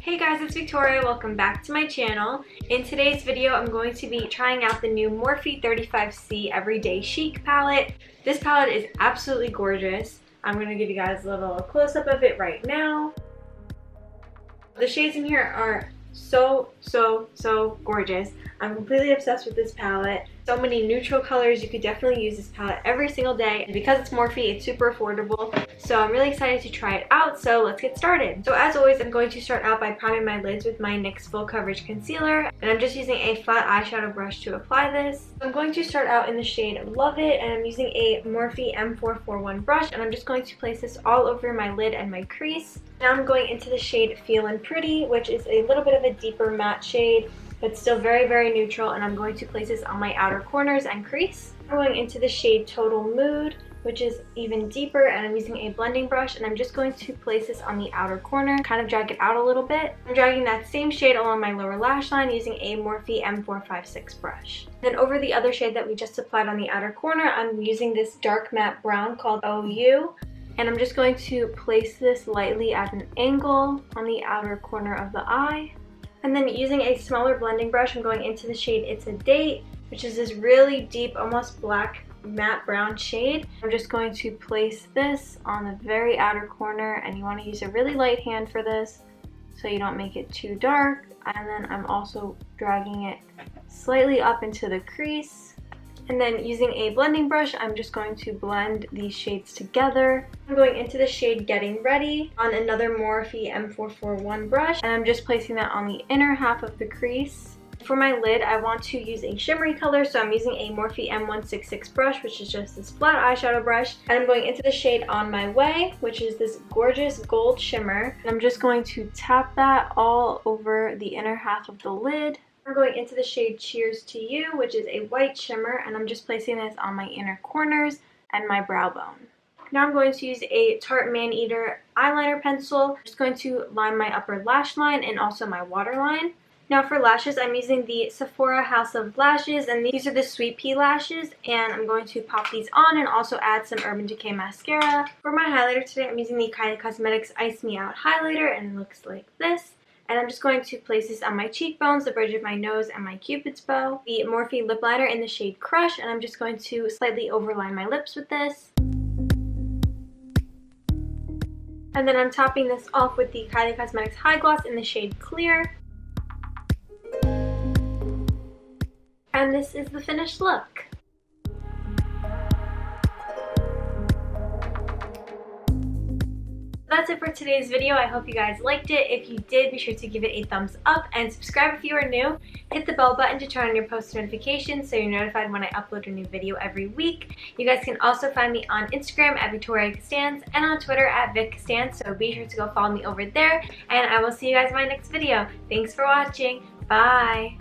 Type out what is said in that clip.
Hey guys, it's Victoria. Welcome back to my channel. In today's video, I'm going to be trying out the new Morphe 35C Everyday Chic Palette. This palette is absolutely gorgeous. I'm going to give you guys a little close-up of it right now. The shades in here are so gorgeous. I'm completely obsessed with this palette. So many neutral colors. You could definitely use this palette every single day. And because it's Morphe, it's super affordable. So I'm really excited to try it out. So let's get started. So as always, I'm going to start out by priming my lids with my NYX Full Coverage Concealer. And I'm just using a flat eyeshadow brush to apply this. I'm going to start out in the shade Love It. And I'm using a Morphe M441 brush. And I'm just going to place this all over my lid and my crease. Now I'm going into the shade Feelin' Pretty, which is a little bit of a deeper matte shade, but still very neutral, and I'm going to place this on my outer corners and crease. I'm going into the shade Total Mood, which is even deeper, and I'm using a blending brush, and I'm just going to place this on the outer corner, kind of drag it out a little bit. I'm dragging that same shade along my lower lash line using a Morphe M456 brush. Then over the other shade that we just applied on the outer corner, I'm using this dark matte brown called OU. And I'm just going to place this lightly at an angle on the outer corner of the eye. And then using a smaller blending brush, I'm going into the shade It's a Date, which is this really deep, almost black matte brown shade. I'm just going to place this on the very outer corner, and you want to use a really light hand for this so you don't make it too dark. And then I'm also dragging it slightly up into the crease. And then using a blending brush, I'm just going to blend these shades together. I'm going into the shade Getting Ready on another Morphe M441 brush, and I'm just placing that on the inner half of the crease. For my lid, I want to use a shimmery color, so I'm using a Morphe M166 brush, which is just this flat eyeshadow brush. And I'm going into the shade On My Way, which is this gorgeous gold shimmer. And I'm just going to tap that all over the inner half of the lid. I'm going into the shade Cheers to You, which is a white shimmer, and I'm just placing this on my inner corners and my brow bone. Now I'm going to use a Tarte Maneater eyeliner pencil. I'm just going to line my upper lash line and also my waterline. Now for lashes, I'm using the Sephora House of Lashes, and these are the Sweet Pea lashes, and I'm going to pop these on and also add some Urban Decay mascara. For my highlighter today, I'm using the Kylie Cosmetics Ice Me Out highlighter, and it looks like this. And I'm just going to place this on my cheekbones, the bridge of my nose, and my cupid's bow. The Morphe lip liner in the shade Crush, and I'm just going to slightly overline my lips with this. And then I'm topping this off with the Kylie Cosmetics High Gloss in the shade Clear. And this is the finished look. That's it for today's video. I hope you guys liked it. If you did, be sure to give it a thumbs up and subscribe if you are new. Hit the bell button to turn on your post notifications so you're notified when I upload a new video every week. You guys can also find me on Instagram at Victoria Costanz and on Twitter at Vic Costanz, so be sure to go follow me over there. And I will see you guys in my next video. Thanks for watching. Bye!